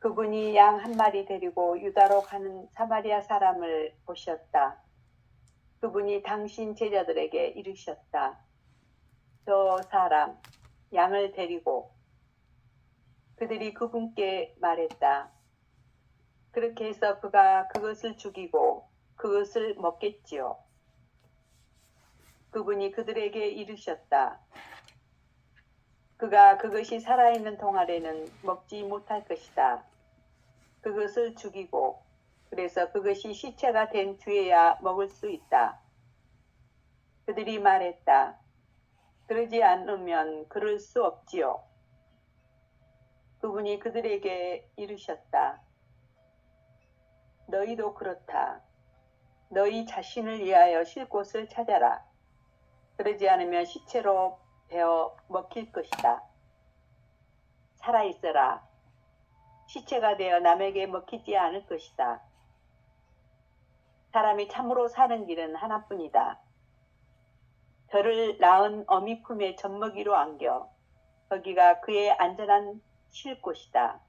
그분이 양 한 마리 데리고 유다로 가는 사마리아 사람을 보셨다. 그분이 당신 제자들에게 이르셨다. 저 사람 양을 데리고. 그들이 그분께 말했다. 그렇게 해서 그가 그것을 죽이고 그것을 먹겠지요. 그분이 그들에게 이르셨다. 그가 그것이 살아있는 동안에는 먹지 못할 것이다. 그것을 죽이고 그래서 그것이 시체가 된 뒤에야 먹을 수 있다. 그들이 말했다. 그러지 않으면 그럴 수 없지요. 그분이 그들에게 이르셨다. 너희도 그렇다. 너희 자신을 위하여 쉴 곳을 찾아라. 그러지 않으면 시체로 베어 먹힐 것이다. 살아있어라. 시체가 되어 남에게 먹히지 않을 것이다. 사람이 참으로 사는 길은 하나뿐이다. 저를 낳은 어미 품에 젖먹이로 안겨 거기가 그의 안전한 쉴 곳이다.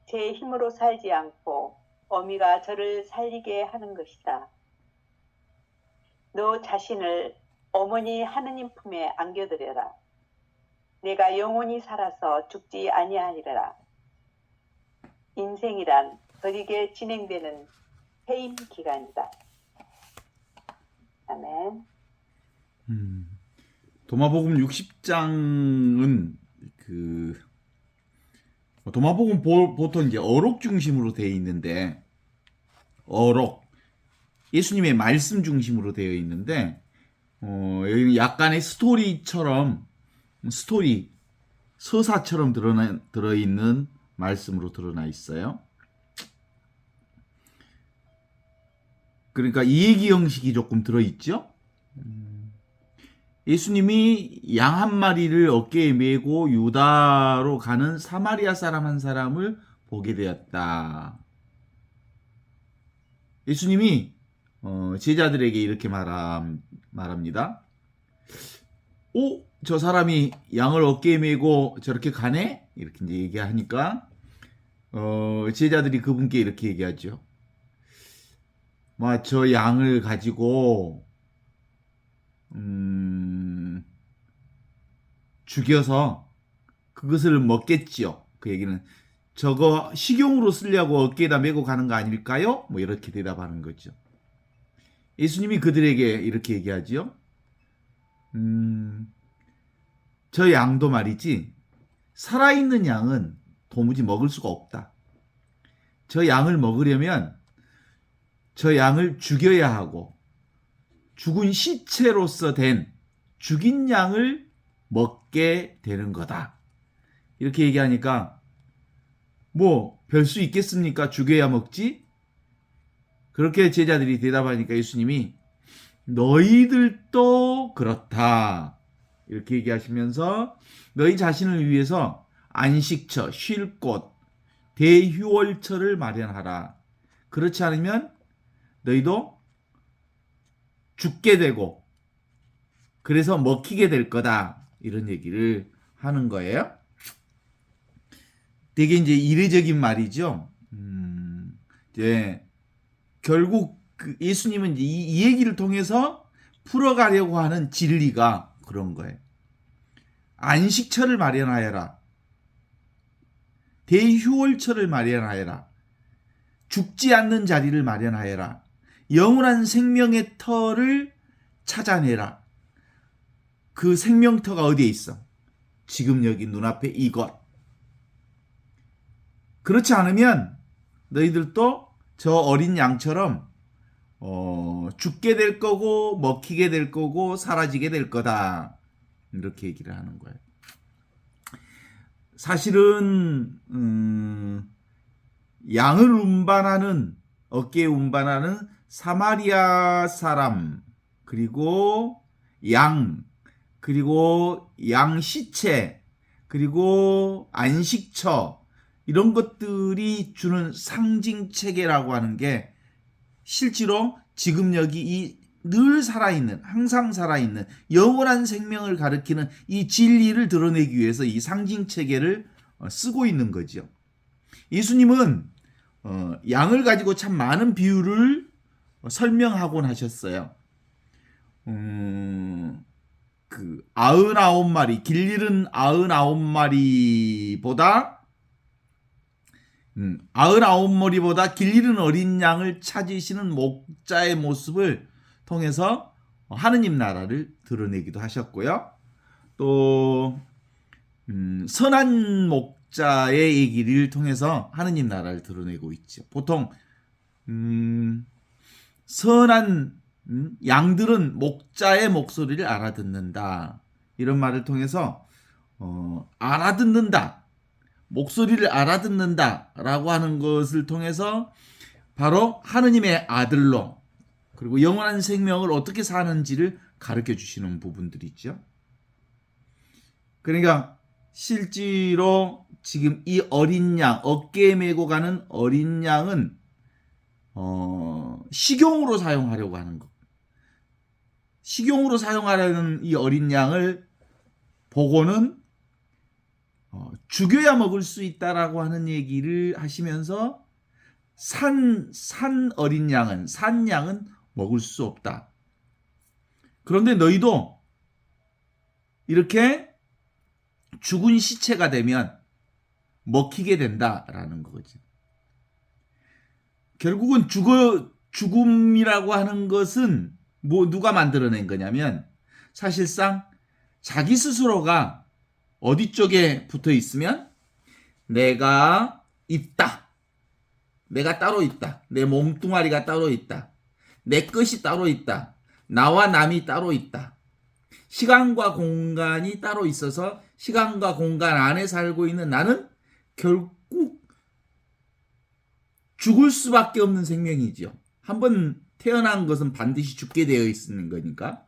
제 힘으로 살지 않고 어미가 저를 살리게 하는 것이다. 너 자신을 어머니 하느님 품에 안겨드려라. 내가 영원히 살아서 죽지 아니하리라. 인생이란 더디게 진행되는 해임 기간이다. 아멘. 도마복음 60장은 도마복음 보통 이제 어록 중심으로 되어 있는데, 어록 예수님의 말씀 중심으로 되어 있는데, 여기 약간의 서사처럼 들어있는 말씀으로 드러나 있어요. 그러니까 이야기 형식이 조금 들어있죠. 예수님이 양 한 마리를 어깨에 메고 유다로 가는 사마리아 사람 한 사람을 보게 되었다. 예수님이 제자들에게 이렇게 말합니다. 오, 저 사람이 양을 어깨에 메고 저렇게 가네? 이렇게 이제 얘기하니까 제자들이 그분께 이렇게 얘기하죠. 저 양을 가지고 죽여서 그것을 먹겠지요. 그 얘기는 저거 식용으로 쓰려고 어깨에다 메고 가는 거 아닐까요? 뭐 이렇게 대답하는 거죠. 예수님이 그들에게 이렇게 얘기하지요. 저 양도 말이지, 살아있는 양은 도무지 먹을 수가 없다. 저 양을 먹으려면 저 양을 죽여야 하고 죽은 시체로서 된 죽인 양을 먹게 되는 거다. 이렇게 얘기하니까 별 수 있겠습니까? 죽여야 먹지? 그렇게 제자들이 대답하니까 예수님이 너희들도 그렇다. 이렇게 얘기하시면서 너희 자신을 위해서 안식처, 쉴 곳, 대휴월처를 마련하라. 그렇지 않으면 너희도 죽게 되고 그래서 먹히게 될 거다. 이런 얘기를 하는 거예요. 되게 이제 이례적인 말이죠. 이제 결국 예수님은 이 얘기를 통해서 풀어가려고 하는 진리가 그런 거예요. 안식처를 마련하여라. 대휴월처를 마련하여라. 죽지 않는 자리를 마련하여라. 영원한 생명의 터를 찾아내라. 그 생명터가 어디에 있어? 지금 여기 눈앞에 이것. 그렇지 않으면 너희들도 저 어린 양처럼 죽게 될 거고 먹히게 될 거고 사라지게 될 거다. 이렇게 얘기를 하는 거예요. 사실은 양을 운반하는, 어깨에 운반하는 사마리아 사람, 그리고 양, 그리고 양 시체, 그리고 안식처, 이런 것들이 주는 상징 체계라고 하는 게 실제로 지금 여기 늘 살아있는, 항상 살아있는 영원한 생명을 가리키는 이 진리를 드러내기 위해서 이 상징 체계를 쓰고 있는 거죠. 예수님은 양을 가지고 참 많은 비유를 설명하곤 하셨어요. 99마리, 길 잃은 99마리보다 99마리보다 길 잃은 어린 양을 찾으시는 목자의 모습을 통해서 하느님 나라를 드러내기도 하셨고요. 또 선한 목자의 얘기를 통해서 하느님 나라를 드러내고 있죠. 보통 선한 양들은 목자의 목소리를 알아듣는다. 이런 말을 통해서 알아듣는다. 목소리를 알아듣는다라고 하는 것을 통해서 바로 하느님의 아들로 그리고 영원한 생명을 어떻게 사는지를 가르쳐 주시는 부분들이 있죠. 그러니까 실제로 지금 이 어린 양, 어깨에 메고 가는 어린 양은 식용으로 사용하려고 하는 것. 식용으로 사용하려는 이 어린 양을 보고는 죽여야 먹을 수 있다라고 하는 얘기를 하시면서 산 어린 양은, 산 양은 먹을 수 없다. 그런데 너희도 이렇게 죽은 시체가 되면 먹히게 된다라는 거지. 결국은 죽음이라고 하는 것은 누가 만들어낸 거냐면 사실상 자기 스스로가 어디 쪽에 붙어 있으면 내가 있다. 내가 따로 있다. 내 몸뚱아리가 따로 있다. 내 것이 따로 있다. 나와 남이 따로 있다. 시간과 공간이 따로 있어서 시간과 공간 안에 살고 있는 나는 결국 죽을 수밖에 없는 생명이지요. 한번 태어난 것은 반드시 죽게 되어 있는 거니까.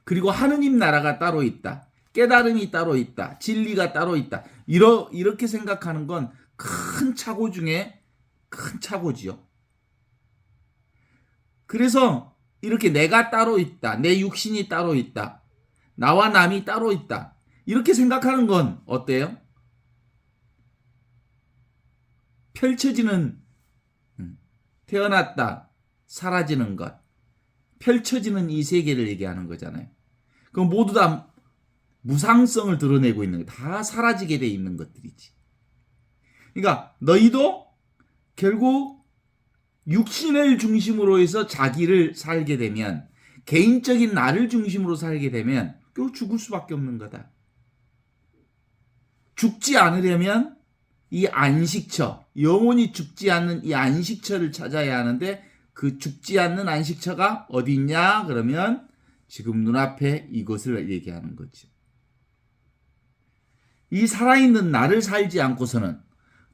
그리고 하느님 나라가 따로 있다. 깨달음이 따로 있다. 진리가 따로 있다. 이렇게 생각하는 건 큰 착오 중에 큰 착오지요. 그래서 이렇게 내가 따로 있다. 내 육신이 따로 있다. 나와 남이 따로 있다. 이렇게 생각하는 건 어때요? 펼쳐지는 태어났다. 사라지는 것. 펼쳐지는 이 세계를 얘기하는 거잖아요. 그럼 모두 다 무상성을 드러내고 있는 거. 다 사라지게 돼 있는 것들이지. 그러니까 너희도 결국 육신을 중심으로 해서 자기를 살게 되면 개인적인 나를 중심으로 살게 되면 결국 죽을 수밖에 없는 거다. 죽지 않으려면 이 안식처, 영원히 죽지 않는 이 안식처를 찾아야 하는데 그 죽지 않는 안식처가 어디 있냐? 그러면 지금 눈앞에 이것을 얘기하는 거죠. 이 살아있는 나를 살지 않고서는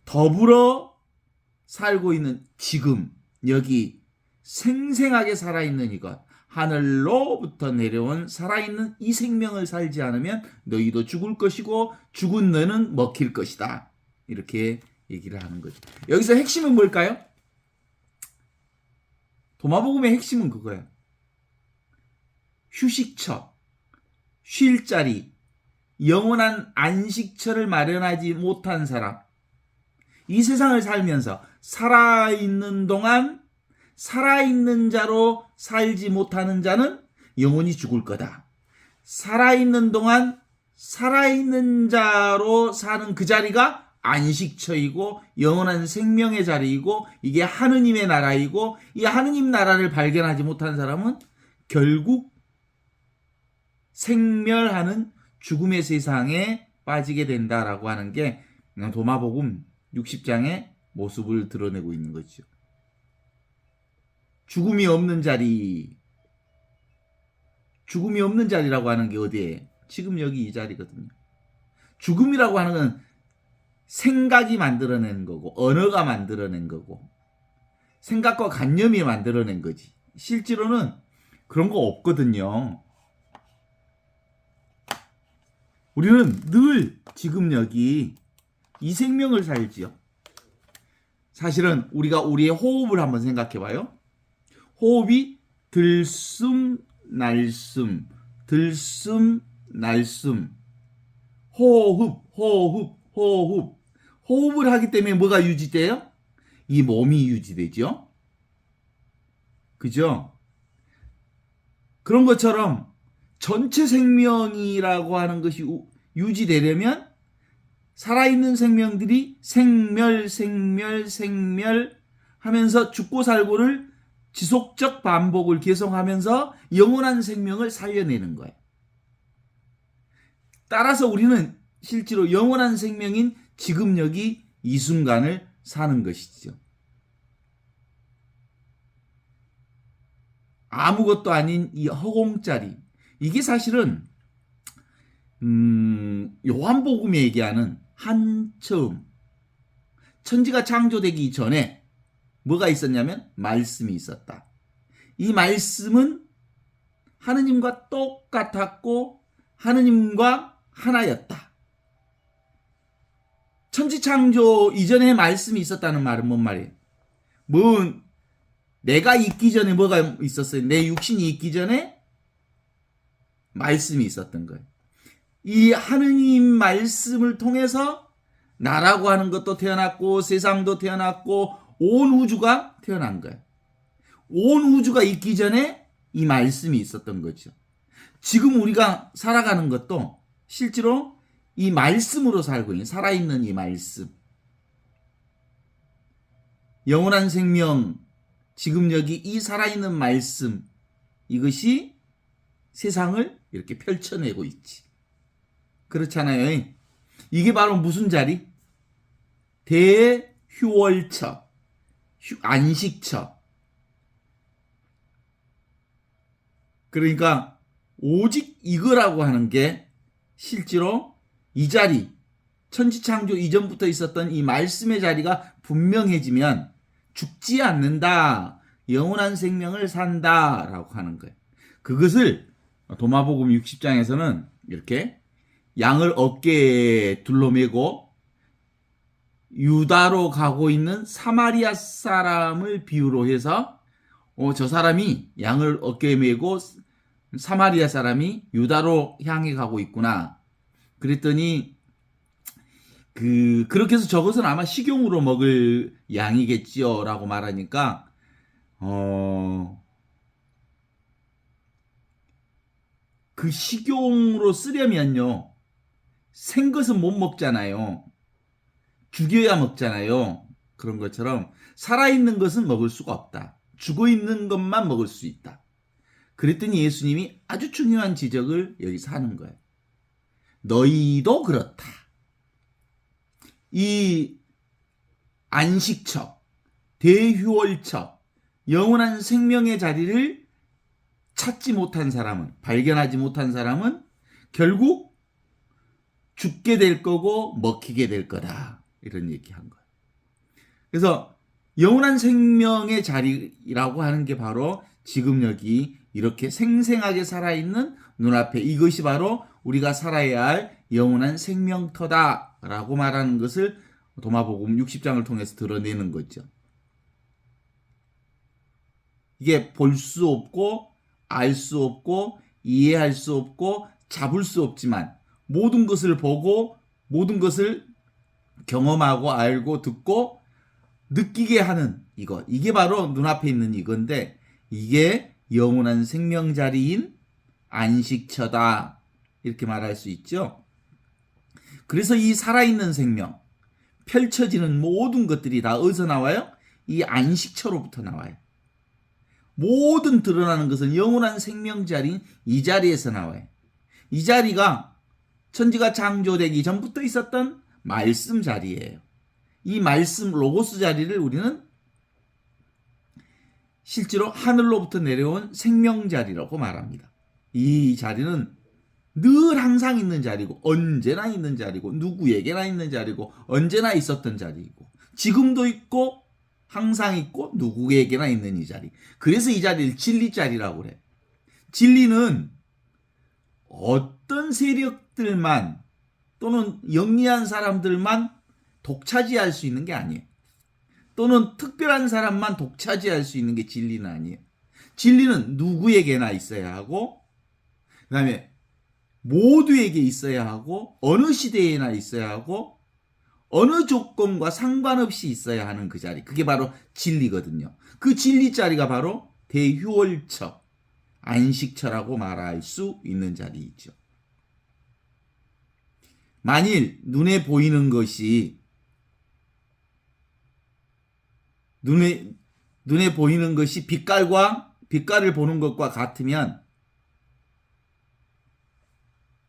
더불어 살고 있는 지금 여기 생생하게 살아있는 이것 하늘로부터 내려온 살아있는 이 생명을 살지 않으면 너희도 죽을 것이고 죽은 너는 먹힐 것이다. 이렇게 얘기를 하는 거죠. 여기서 핵심은 뭘까요? 도마복음의 핵심은 그거예요. 휴식처, 쉴 자리, 영원한 안식처를 마련하지 못한 사람, 이 세상을 살면서 살아있는 동안 살아있는 자로 살지 못하는 자는 영원히 죽을 거다. 살아있는 동안 살아있는 자로 사는 그 자리가 안식처이고 영원한 생명의 자리이고 이게 하느님의 나라이고 이 하느님 나라를 발견하지 못한 사람은 결국 생멸하는 죽음의 세상에 빠지게 된다라고 하는 게 도마복음 60장의 모습을 드러내고 있는 거죠. 죽음이 없는 자리, 죽음이 없는 자리라고 하는 게 어디에? 지금 여기 이 자리거든요. 죽음이라고 하는 건 생각이 만들어낸 거고 언어가 만들어낸 거고 생각과 관념이 만들어낸 거지. 실제로는 그런 거 없거든요. 우리는 늘 지금 여기 이 생명을 살지요. 사실은 우리가 우리의 호흡을 한번 생각해 봐요. 호흡이 들숨 날숨 들숨 날숨 호흡 호흡을 하기 때문에 뭐가 유지돼요? 이 몸이 유지되죠. 그죠? 그런 것처럼 전체 생명이라고 하는 것이 유지되려면 살아있는 생명들이 생멸 하면서 죽고 살고를 지속적 반복을 계속하면서 영원한 생명을 살려내는 거예요. 따라서 우리는 실제로 영원한 생명인 지금 여기 이 순간을 사는 것이죠. 아무것도 아닌 이 허공짜리, 이게 사실은 요한복음에 얘기하는 한처음, 천지가 창조되기 전에 뭐가 있었냐면 말씀이 있었다. 이 말씀은 하느님과 똑같았고 하느님과 하나였다. 천지 창조 이전에 말씀이 있었다는 말은 뭔 말이에요? 내가 있기 전에 뭐가 있었어요? 내 육신이 있기 전에 말씀이 있었던 거예요. 이 하느님 말씀을 통해서 나라고 하는 것도 태어났고 세상도 태어났고 온 우주가 태어난 거예요. 온 우주가 있기 전에 이 말씀이 있었던 거죠. 지금 우리가 살아가는 것도 실제로 이 말씀으로 살고 있는, 살아있는 이 말씀. 영원한 생명, 지금 여기 이 살아있는 말씀, 이것이 세상을 이렇게 펼쳐내고 있지. 그렇잖아요. 이게 바로 무슨 자리? 대휴월처, 안식처. 그러니까 오직 이거라고 하는 게 실제로 이 자리, 천지창조 이전부터 있었던 이 말씀의 자리가 분명해지면 죽지 않는다, 영원한 생명을 산다라고 하는 거예요. 그것을 도마복음 60장에서는 이렇게 양을 어깨에 둘러매고 유다로 가고 있는 사마리아 사람을 비유로 해서 저 사람이 양을 어깨에 메고 사마리아 사람이 유다로 향해 가고 있구나. 그랬더니 그렇게 해서 저것은 아마 식용으로 먹을 양이겠지요 라고 말하니까 그 식용으로 쓰려면요 생것은 못 먹잖아요. 죽여야 먹잖아요. 그런 것처럼 살아있는 것은 먹을 수가 없다. 죽어있는 것만 먹을 수 있다. 그랬더니 예수님이 아주 중요한 지적을 여기서 하는 거예요. 너희도 그렇다. 이 안식처, 대휴월처, 영원한 생명의 자리를 찾지 못한 사람은, 발견하지 못한 사람은 결국 죽게 될 거고 먹히게 될 거다. 이런 얘기한 거예요. 그래서 영원한 생명의 자리라고 하는 게 바로 지금 여기 이렇게 생생하게 살아있는 눈앞에, 이것이 바로 우리가 살아야 할 영원한 생명터다라고 말하는 것을 도마복음 60장을 통해서 드러내는 거죠. 이게 볼 수 없고 알 수 없고 이해할 수 없고 잡을 수 없지만 모든 것을 보고 모든 것을 경험하고 알고 듣고 느끼게 하는 이거, 이게 바로 눈앞에 있는 이건데, 이게 영원한 생명 자리인 안식처다, 이렇게 말할 수 있죠. 그래서 이 살아있는 생명, 펼쳐지는 모든 것들이 다 어디서 나와요? 이 안식처로부터 나와요. 모든 드러나는 것은 영원한 생명 자리인 이 자리에서 나와요. 이 자리가 천지가 창조되기 전부터 있었던 말씀 자리예요. 이 말씀 로고스 자리를 우리는 실제로 하늘로부터 내려온 생명 자리라고 말합니다. 이 자리는 늘 항상 있는 자리고 언제나 있는 자리고 누구에게나 있는 자리고 언제나 있었던 자리이고 지금도 있고 항상 있고 누구에게나 있는 이 자리. 그래서 이 자리를 진리 자리라고 그래. 진리는 어떤 세력들만 또는 영리한 사람들만 독차지할 수 있는 게 아니에요. 또는 특별한 사람만 독차지할 수 있는 게 진리는 아니에요. 진리는 누구에게나 있어야 하고, 그 다음에 모두에게 있어야 하고, 어느 시대에나 있어야 하고, 어느 조건과 상관없이 있어야 하는 그 자리. 그게 바로 진리거든요. 그 진리 자리가 바로 대휴월처, 안식처라고 말할 수 있는 자리이죠. 만일 눈에 보이는 것이 눈에 보이는 것이 빛깔을 보는 것과 같으면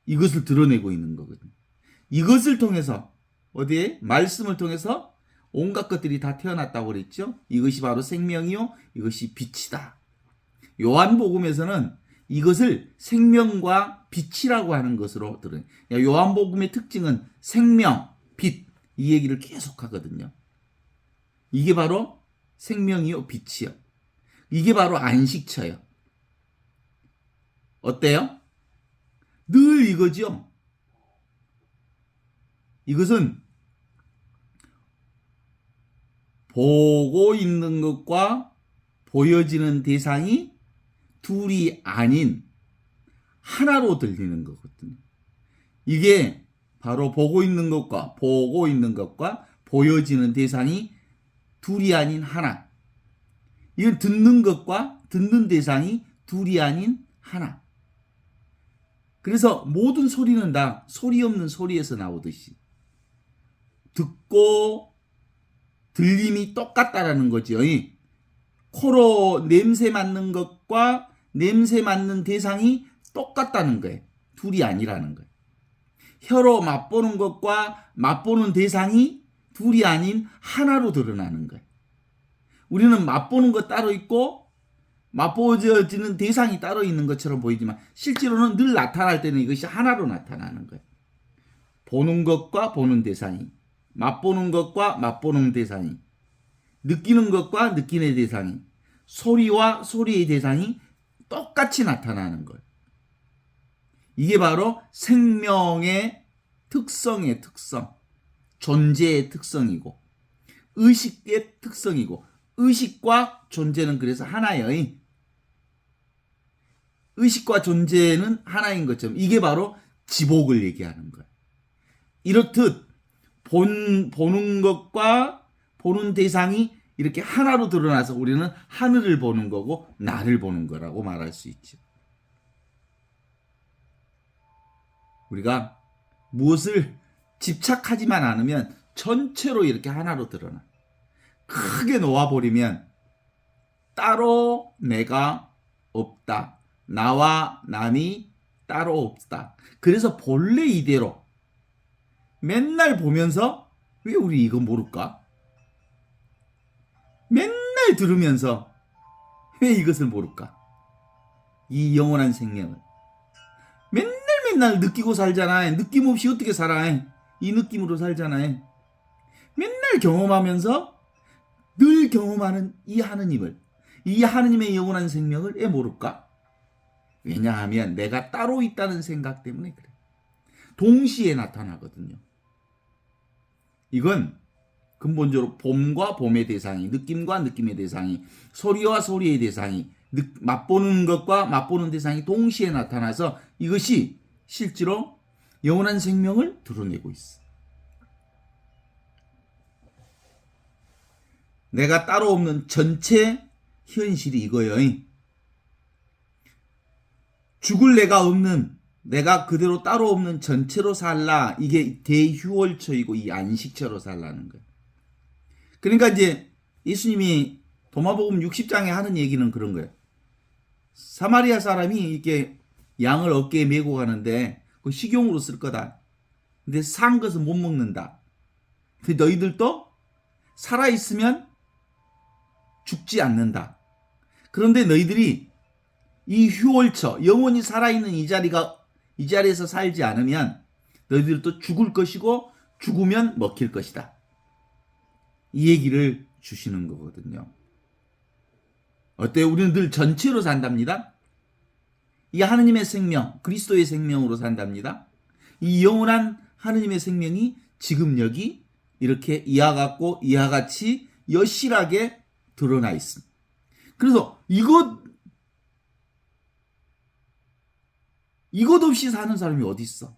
이것을 드러내고 있는 거거든요. 이것을 통해서 어디에? 말씀을 통해서 온갖 것들이 다 태어났다고 그랬죠. 이것이 바로 생명이요, 이것이 빛이다. 요한복음에서는 이것을 생명과 빛이라고 하는 것으로 들어요. 요한복음의 특징은 생명, 빛, 이 얘기를 계속 하거든요. 이게 바로 생명이요, 빛이요. 이게 바로 안식처요. 어때요? 늘 이거죠. 이것은 보고 있는 것과 보여지는 대상이 둘이 아닌 하나로 들리는 거거든요. 이게 바로 보고 있는 것과 보여지는 대상이 둘이 아닌 하나. 이건 듣는 것과 듣는 대상이 둘이 아닌 하나. 그래서 모든 소리는 다 소리 없는 소리에서 나오듯이 듣고 들림이 똑같다라는 거죠. 코로 냄새 맡는 것과 냄새 맡는 대상이 똑같다는 거예요. 둘이 아니라는 거예요. 혀로 맛보는 것과 맛보는 대상이 둘이 아닌 하나로 드러나는 거예요. 우리는 맛보는 것 따로 있고 맛보여지는 대상이 따로 있는 것처럼 보이지만 실제로는 늘 나타날 때는 이것이 하나로 나타나는 거예요. 보는 것과 보는 대상이, 맛보는 것과 맛보는 대상이, 느끼는 것과 느끼는 대상이, 소리와 소리의 대상이 똑같이 나타나는 거예요. 이게 바로 생명의 특성의 특성, 존재의 특성이고 의식의 특성이고, 의식과 존재는 그래서 하나예요. 의식과 존재는 하나인 것처럼 이게 바로 지복을 얘기하는 거예요. 이렇듯 보는 것과 보는 대상이 이렇게 하나로 드러나서 우리는 하늘을 보는 거고 나를 보는 거라고 말할 수 있죠. 우리가 무엇을 집착하지만 않으면 전체로 이렇게 하나로 드러나. 크게 놓아버리면 따로 내가 없다. 나와 남이 따로 없다. 그래서 본래 이대로 맨날 보면서 왜 우리 이거 모를까? 맨날 들으면서 왜 이것을 모를까? 이 영원한 생명을 맨날 느끼고 살잖아요. 느낌 없이 어떻게 살아? 이 느낌으로 살잖아요. 맨날 경험하면서 늘 경험하는 이 하느님을, 이 하느님의 영원한 생명을 왜 모를까? 왜냐하면 내가 따로 있다는 생각 때문에 그래. 동시에 나타나거든요. 이건 근본적으로 봄과 봄의 대상이, 느낌과 느낌의 대상이, 소리와 소리의 대상이, 맛보는 것과 맛보는 대상이 동시에 나타나서 이것이 실제로 영원한 생명을 드러내고 있어. 내가 따로 없는 전체 현실이 이거예요. 죽을 내가 없는, 내가 그대로 따로 없는 전체로 살라. 이게 대휴월처이고 이 안식처로 살라는 거예요. 그러니까 이제 예수님이 도마복음 60장에 하는 얘기는 그런 거예요. 사마리아 사람이 이렇게 양을 어깨에 메고 가는데 그 식용으로 쓸 거다. 근데 산 것은 못 먹는다. 근데 너희들도 살아있으면 죽지 않는다. 그런데 너희들이 이 휴월처, 영원히 살아있는 이 자리에서 살지 않으면 너희들도 죽을 것이고 죽으면 먹힐 것이다. 이 얘기를 주시는 거거든요. 어때요? 우리는 늘 전체로 산답니다. 이 하느님의 생명, 그리스도의 생명으로 산답니다. 이 영원한 하느님의 생명이 지금 여기 이렇게 이와 같고 이와 같이 여실하게 드러나 있습니다. 그래서 이것 없이 사는 사람이 어디 있어?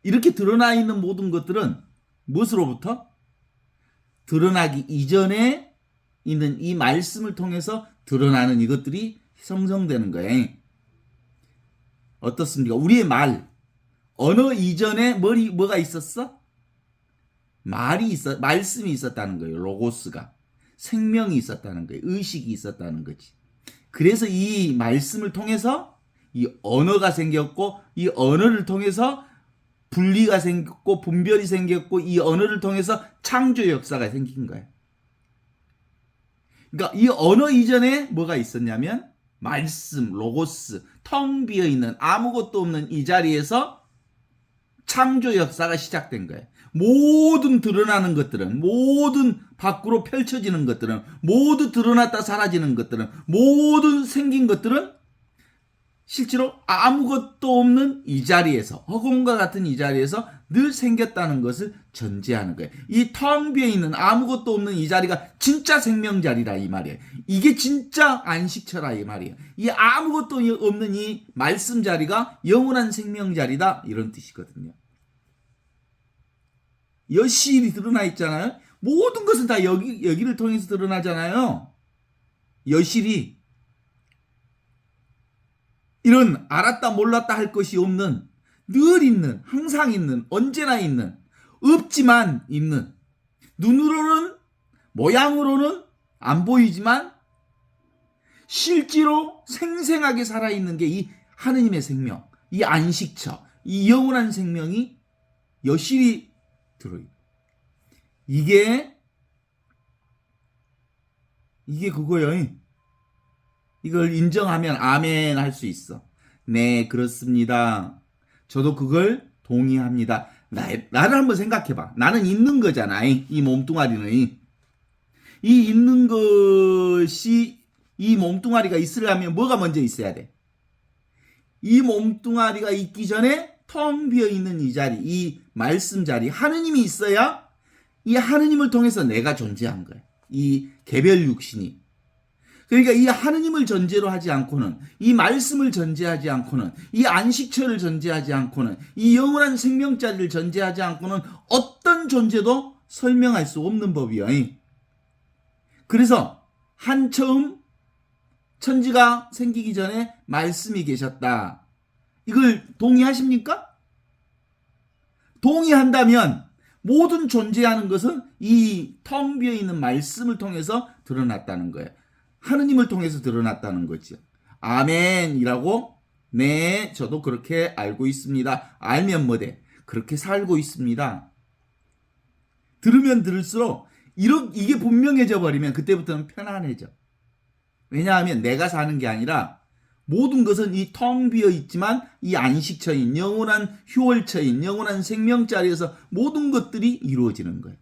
이렇게 드러나 있는 모든 것들은 무엇으로부터? 드러나기 이전에 있는 이 말씀을 통해서 드러나는 이것들이 형성되는 거예요. 어떻습니까? 우리의 말, 언어 이전에 뭐가 있었어? 말씀이 있었다는 거예요. 로고스가. 생명이 있었다는 거예요. 의식이 있었다는 거지. 그래서 이 말씀을 통해서 이 언어가 생겼고, 이 언어를 통해서 분리가 생겼고, 분별이 생겼고, 이 언어를 통해서 창조 역사가 생긴 거예요. 그러니까 이 언어 이전에 뭐가 있었냐면 말씀, 로고스, 텅 비어있는 아무것도 없는 이 자리에서 창조 역사가 시작된 거예요. 모든 드러나는 것들은, 모든 밖으로 펼쳐지는 것들은, 모두 드러났다 사라지는 것들은, 모든 생긴 것들은 실제로 아무것도 없는 이 자리에서, 허공과 같은 이 자리에서 늘 생겼다는 것을 전제하는 거예요. 이 텅 비어있는 아무것도 없는 이 자리가 진짜 생명 자리라 이 말이에요. 이게 진짜 안식처라 이 말이에요. 이 아무것도 없는 이 말씀 자리가 영원한 생명 자리다 이런 뜻이거든요. 여실히 드러나 있잖아요. 모든 것은 다 여기를 통해서 드러나잖아요. 여실히. 이런 알았다 몰랐다 할 것이 없는, 늘 있는, 항상 있는, 언제나 있는, 없지만 있는, 눈으로는, 모양으로는 안 보이지만 실제로 생생하게 살아있는 게 이 하느님의 생명, 이 안식처, 이 영원한 생명이 여실히 들어있어요. 이게 그거예요. 이걸 인정하면 아멘 할 수 있어. 네, 그렇습니다. 저도 그걸 동의합니다. 나를 한번 생각해봐. 나는 있는 거잖아. 이 몸뚱아리는. 이 있는 것이, 이 몸뚱아리가 있으려면 뭐가 먼저 있어야 돼? 이 몸뚱아리가 있기 전에 텅 비어있는 이 자리, 이 말씀 자리, 하느님이 있어야 이 하느님을 통해서 내가 존재한 거야. 이 개별 육신이. 그러니까 이 하느님을 전제로 하지 않고는, 이 말씀을 전제하지 않고는, 이 안식처를 전제하지 않고는, 이 영원한 생명자리를 전제하지 않고는 어떤 존재도 설명할 수 없는 법이요. 그래서 한처음 천지가 생기기 전에 말씀이 계셨다. 이걸 동의하십니까? 동의한다면 모든 존재하는 것은 이 텅 비어있는 말씀을 통해서 드러났다는 거예요. 하느님을 통해서 드러났다는 거죠. 아멘이라고? 네, 저도 그렇게 알고 있습니다. 알면 뭐돼? 그렇게 살고 있습니다. 들으면 들을수록 이게 분명해져 버리면 그때부터는 편안해져. 왜냐하면 내가 사는 게 아니라 모든 것은 이 텅 비어 있지만 이 안식처인, 영원한 휴월처인, 영원한 생명자리에서 모든 것들이 이루어지는 거예요.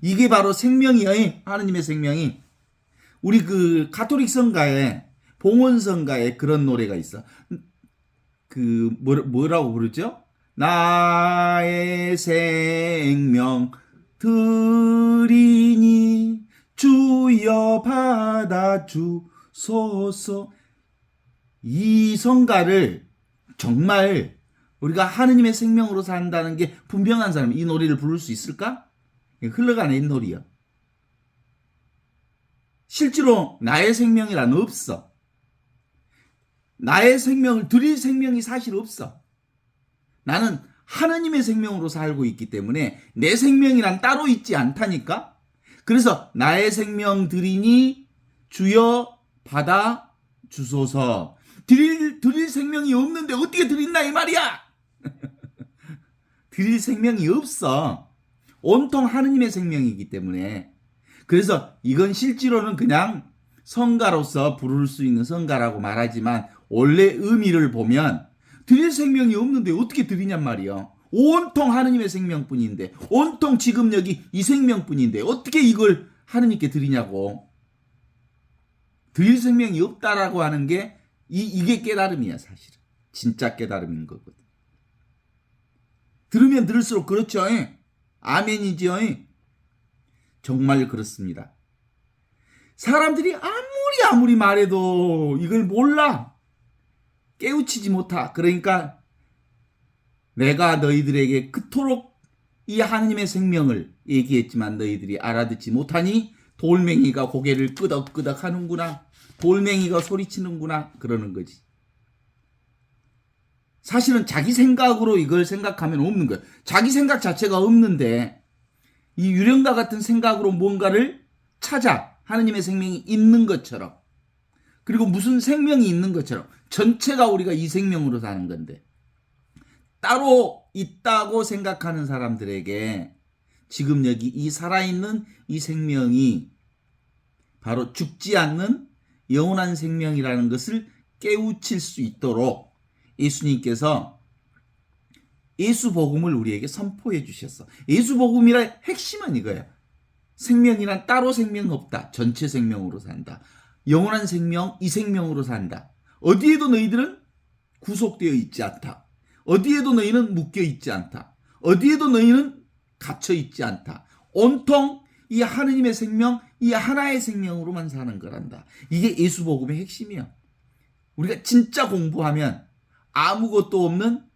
이게 바로 생명이에요. 하느님의 생명이. 우리 그 가톨릭 성가에, 봉헌 성가에 그런 노래가 있어. 뭐라고 부르죠? 나의 생명 드리니 주여 받아 주소서. 이 성가를 정말 우리가 하느님의 생명으로 산다는 게 분명한 사람이 이 노래를 부를 수 있을까? 흘러가는 윷놀이야. 실제로 나의 생명이란 없어. 나의 생명을 드릴 생명이 사실 없어. 나는 하느님의 생명으로 살고 있기 때문에 내 생명이란 따로 있지 않다니까. 그래서 나의 생명 드리니 주여 받아 주소서. 드릴 생명이 없는데 어떻게 드린다 이 말이야. 드릴 생명이 없어. 온통 하느님의 생명이기 때문에. 그래서 이건 실제로는 그냥 성가로서 부를 수 있는 성가라고 말하지만 원래 의미를 보면 드릴 생명이 없는데 어떻게 드리냔 말이야. 온통 하느님의 생명뿐인데, 온통 지금 여기 이 생명뿐인데 어떻게 이걸 하느님께 드리냐고. 드릴 생명이 없다라고 하는 게 이게 깨달음이야 사실은. 진짜 깨달음인 거거든. 들으면 들을수록 그렇죠. 아멘이죠. 정말 그렇습니다. 사람들이 아무리 말해도 이걸 몰라. 깨우치지 못하. 그러니까 내가 너희들에게 그토록 이 하느님의 생명을 얘기했지만 너희들이 알아듣지 못하니 돌멩이가 고개를 끄덕끄덕 하는구나. 돌멩이가 소리치는구나. 그러는 거지. 사실은 자기 생각으로 이걸 생각하면 없는 거예요. 자기 생각 자체가 없는데 이 유령과 같은 생각으로 뭔가를 찾아 하느님의 생명이 있는 것처럼, 그리고 무슨 생명이 있는 것처럼, 전체가 우리가 이 생명으로 사는 건데 따로 있다고 생각하는 사람들에게 지금 여기 이 살아있는 이 생명이 바로 죽지 않는 영원한 생명이라는 것을 깨우칠 수 있도록 예수님께서 예수 복음을 우리에게 선포해 주셨어. 예수 복음이란 핵심은 이거야. 생명이란 따로 생명 없다. 전체 생명으로 산다. 영원한 생명, 이 생명으로 산다. 어디에도 너희들은 구속되어 있지 않다. 어디에도 너희는 묶여 있지 않다. 어디에도 너희는 갇혀 있지 않다. 온통 이 하느님의 생명, 이 하나의 생명으로만 사는 거란다. 이게 예수 복음의 핵심이야. 우리가 진짜 공부하면 아무것도 없는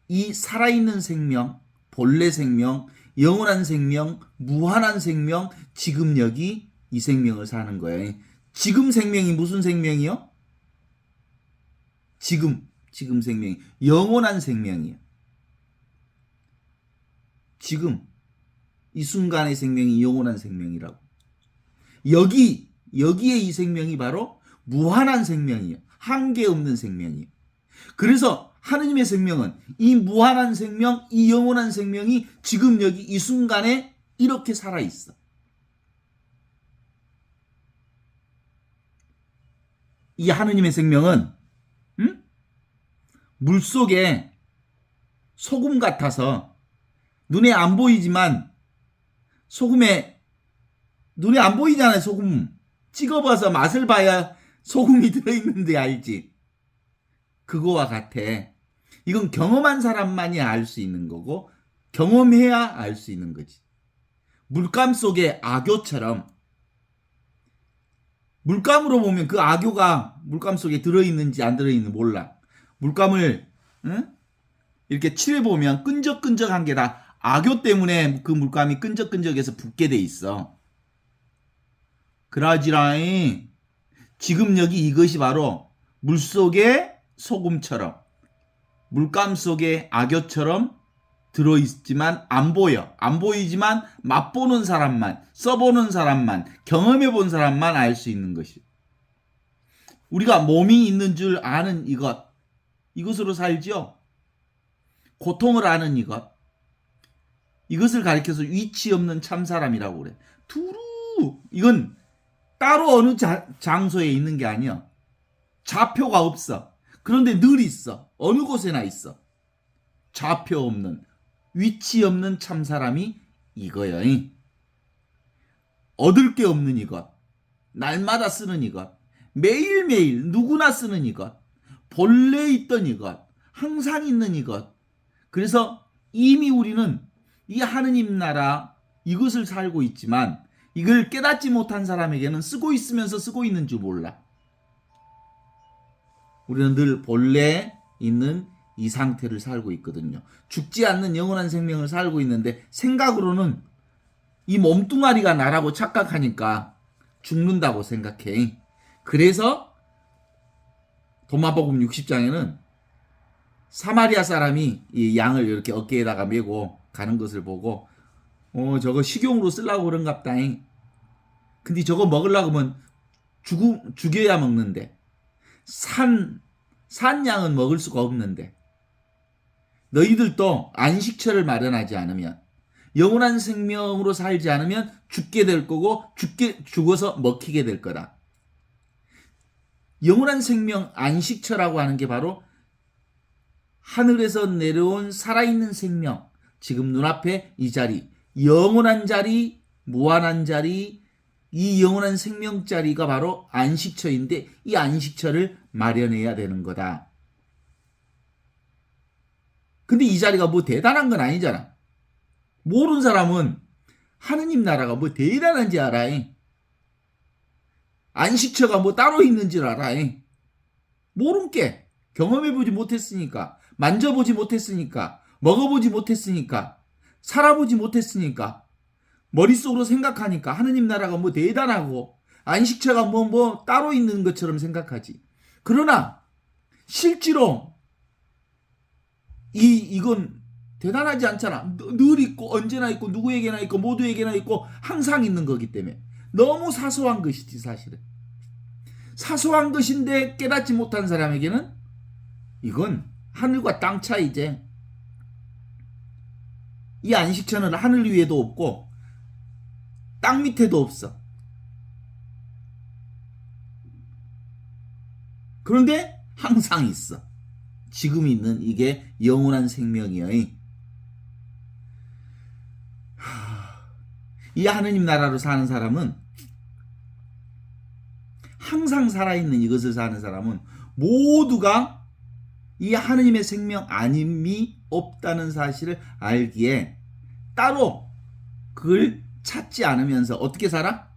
이 살아있는 생명, 본래 생명, 영원한 생명, 무한한 생명, 지금 여기 이 생명을 사는 거예요. 지금 생명이 무슨 생명이요? 지금 생명이 영원한 생명이에요. 지금 이 순간의 생명이 영원한 생명이라고. 여기에 이 생명이 바로 무한한 생명이에요. 한계 없는 생명이에요. 그래서 하느님의 생명은 이 무한한 생명, 이 영원한 생명이 지금 여기 이 순간에 이렇게 살아있어. 이 하느님의 생명은 물속에 소금 같아서 눈에 안 보이지만 소금에 눈에 안 보이잖아요. 소금 찍어봐서 맛을 봐야 소금이 들어있는데 알지. 그거와 같아. 이건 경험한 사람만이 알 수 있는 거고 경험해야 알 수 있는 거지. 물감 속에 악교처럼 물감으로 보면 그 악교가 물감 속에 들어있는지 안 들어있는지 몰라. 물감을 이렇게 칠해보면 끈적끈적한 게 다 악교 때문에 그 물감이 끈적끈적해서 붓게 돼 있어. 그러지라니 지금 여기 이것이 바로 물속에 소금처럼 물감 속에 악교처럼 들어있지만 안 보여. 안 보이지만 맛보는 사람만, 써보는 사람만, 경험해본 사람만 알 수 있는 것이. 우리가 몸이 있는 줄 아는 이것으로 살죠. 고통을 아는 이것을 가리켜서 위치 없는 참사람이라고 그래. 두루 이건 따로 어느 장소에 있는 게 아니야. 좌표가 없어. 그런데 늘 있어. 어느 곳에나 있어. 좌표 없는, 위치 없는 참사람이 이거야. 얻을 게 없는 이것, 날마다 쓰는 이것, 매일매일 누구나 쓰는 이것, 본래 있던 이것, 항상 있는 이것. 그래서 이미 우리는 이 하느님 나라 이것을 살고 있지만 이걸 깨닫지 못한 사람에게는 쓰고 있으면서 쓰고 있는 줄 몰라. 우리는 늘 본래 있는 이 상태를 살고 있거든요. 죽지 않는 영원한 생명을 살고 있는데 생각으로는 이 몸뚱아리가 나라고 착각하니까 죽는다고 생각해. 그래서 도마복음 60장에는 사마리아 사람이 이 양을 이렇게 어깨에다가 메고 가는 것을 보고 저거 식용으로 쓰려고 그런갑다. 근데 저거 먹으려고 하면 죽여야 먹는데 산 양은 먹을 수가 없는데 너희들도 안식처를 마련하지 않으면 영원한 생명으로 살지 않으면 죽게 될 거고 죽어서 먹히게 될 거다. 영원한 생명 안식처라고 하는 게 바로 하늘에서 내려온 살아있는 생명, 지금 눈앞에 이 자리, 영원한 자리, 무한한 자리, 이 영원한 생명 자리가 바로 안식처인데 이 안식처를 마련해야 되는 거다. 근데 이 자리가 뭐 대단한 건 아니잖아. 모르는 사람은 하느님 나라가 뭐 대단한지 알아. 안식처가 뭐 따로 있는 줄 알아. 모른 게 경험해보지 못했으니까, 만져보지 못했으니까, 먹어보지 못했으니까 살아보지 못했으니까 머릿속으로 생각하니까 하느님 나라가 뭐 대단하고 안식처가 뭐 따로 있는 것처럼 생각하지. 그러나 실제로 이건 대단하지 않잖아. 늘 있고 언제나 있고 누구에게나 있고 모두에게나 있고 항상 있는 거기 때문에 너무 사소한 것이지 사실은. 사소한 것인데 깨닫지 못한 사람에게는 이건 하늘과 땅 차이제. 이 안식처는 하늘 위에도 없고 땅 밑에도 없어. 그런데 항상 있어. 지금 있는 이게 영원한 생명이야. 이 하느님 나라로 사는 사람은, 항상 살아있는 이것을 사는 사람은 모두가 이 하느님의 생명 아님이 없다는 사실을 알기에 따로 그걸 찾지 않으면서 어떻게 살아?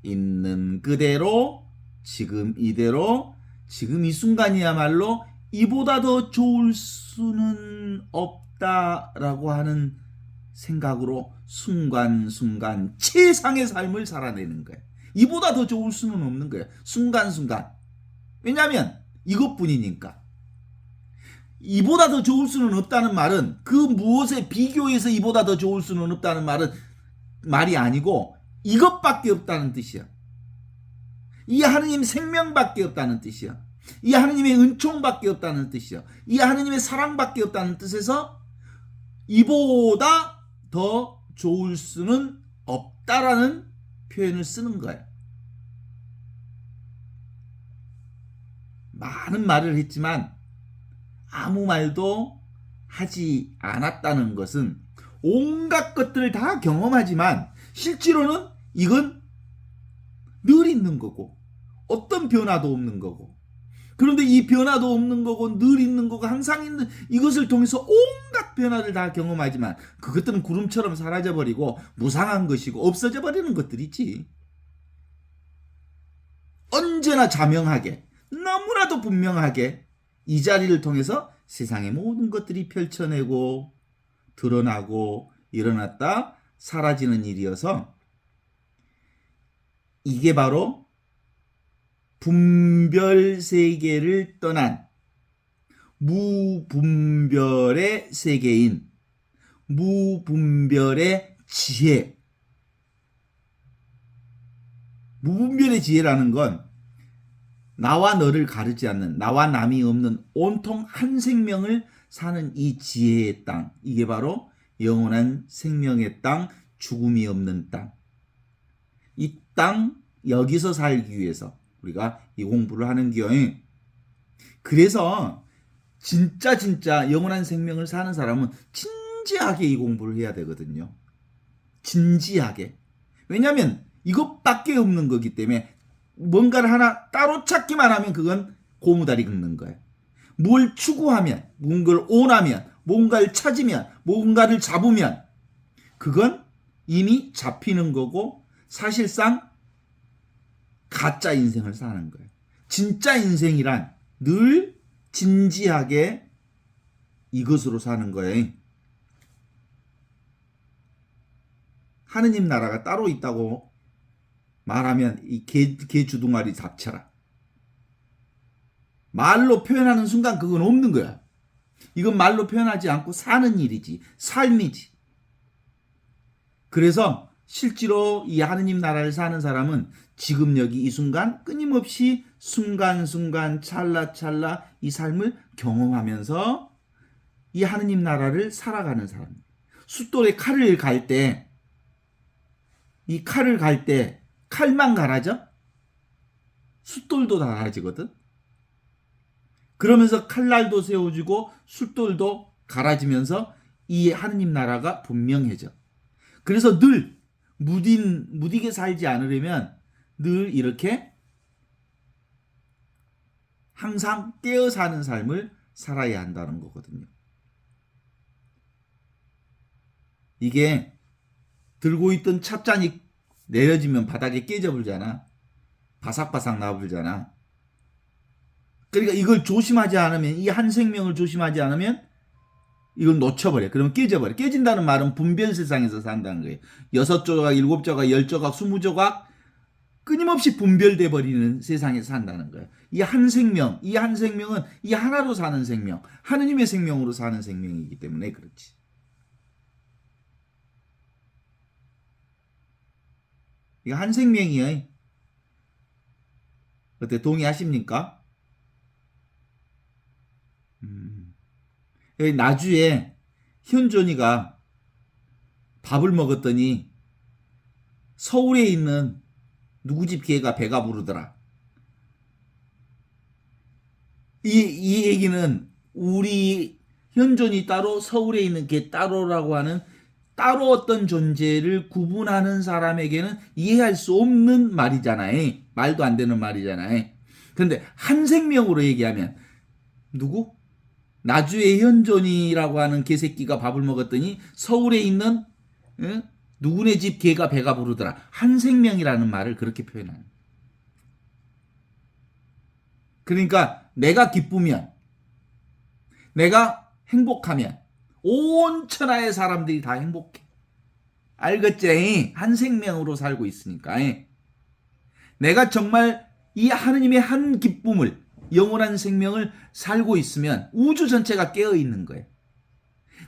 있는 그대로, 지금 이대로, 지금 이 순간이야말로 이보다 더 좋을 수는 없다라고 하는 생각으로 순간순간 최상의 삶을 살아내는 거야. 이보다 더 좋을 수는 없는 거야. 순간순간. 왜냐하면 이것뿐이니까. 이보다 더 좋을 수는 없다는 말은 그 무엇에 비교해서 이보다 더 좋을 수는 없다는 말이 아니고 이것밖에 없다는 뜻이야. 이 하느님 생명밖에 없다는 뜻이야. 이 하느님의 은총밖에 없다는 뜻이야. 이 하느님의 사랑밖에 없다는 뜻에서 이보다 더 좋을 수는 없다라는 표현을 쓰는 거야. 많은 말을 했지만 아무 말도 하지 않았다는 것은 온갖 것들을 다 경험하지만 실제로는 이건 늘 있는 거고 어떤 변화도 없는 거고, 그런데 이 변화도 없는 거고 늘 있는 거고 항상 있는 이것을 통해서 온갖 변화를 다 경험하지만 그것들은 구름처럼 사라져버리고 무상한 것이고 없어져 버리는 것들이지. 언제나 자명하게, 너무나도 분명하게 이 자리를 통해서 세상의 모든 것들이 펼쳐내고 드러나고 일어났다 사라지는 일이어서 이게 바로 분별 세계를 떠난 무분별의 세계인 무분별의 지혜. 무분별의 지혜라는 건 나와 너를 가르지 않는, 나와 남이 없는 온통 한 생명을 사는 이 지혜의 땅, 이게 바로 영원한 생명의 땅, 죽음이 없는 땅. 이 땅, 여기서 살기 위해서 우리가 이 공부를 하는 기여에, 그래서 진짜 영원한 생명을 사는 사람은 진지하게 이 공부를 해야 되거든요. 진지하게. 왜냐하면 이것밖에 없는 거기 때문에 뭔가를 하나 따로 찾기만 하면 그건 고무다리 긁는 거예요. 뭘 추구하면, 뭔가를 원하면, 뭔가를 찾으면, 뭔가를 잡으면 그건 이미 잡히는 거고 사실상 가짜 인생을 사는 거예요. 진짜 인생이란 늘 진지하게 이것으로 사는 거예요. 하느님 나라가 따로 있다고 말하면 이 개 주둥아리 잡쳐라. 말로 표현하는 순간 그건 없는 거야. 이건 말로 표현하지 않고 사는 일이지. 삶이지. 그래서 실제로 이 하느님 나라를 사는 사람은 지금 여기 이 순간 끊임없이 순간순간 찰나찰나 이 삶을 경험하면서 이 하느님 나라를 살아가는 사람이에요. 숫돌에 칼을 갈 때, 이 칼을 갈 때 칼만 갈아져? 숫돌도 갈아지거든. 그러면서 칼날도 세워지고 숫돌도 갈아지면서 이 하느님 나라가 분명해져. 그래서 늘 무디게 살지 않으려면 늘 이렇게 항상 깨어 사는 삶을 살아야 한다는 거거든요. 이게 들고 있던 찻잔이 내려지면 바닥에 깨져버리잖아. 바삭바삭 나버리잖아. 그러니까 이걸 조심하지 않으면, 이 한 생명을 조심하지 않으면 이건 놓쳐버려. 그러면 깨져버려. 깨진다는 말은 분별 세상에서 산다는 거예요. 6조각, 7조각, 10조각, 20조각 끊임없이 분별돼 버리는 세상에서 산다는 거예요. 이 한 생명은 이 하나로 사는 생명, 하느님의 생명으로 사는 생명이기 때문에 그렇지. 이거 한 생명이에요. 어때? 동의하십니까? 나주에 현존이가 밥을 먹었더니 서울에 있는 누구 집 개가 배가 부르더라. 이 얘기는 우리 현존이 따로 서울에 있는 개 따로라고 하는 따로 어떤 존재를 구분하는 사람에게는 이해할 수 없는 말이잖아요. 말도 안 되는 말이잖아요. 그런데 한 생명으로 얘기하면 누구? 나주의 현존이라고 하는 개새끼가 밥을 먹었더니 서울에 있는 누구네 집 개가 배가 부르더라. 한 생명이라는 말을 그렇게 표현하는. 그러니까 내가 기쁘면, 내가 행복하면 온 천하의 사람들이 다 행복해. 알겠지? 한 생명으로 살고 있으니까. 내가 정말 이 하느님의 한 기쁨을, 영원한 생명을 살고 있으면 우주 전체가 깨어있는 거예요.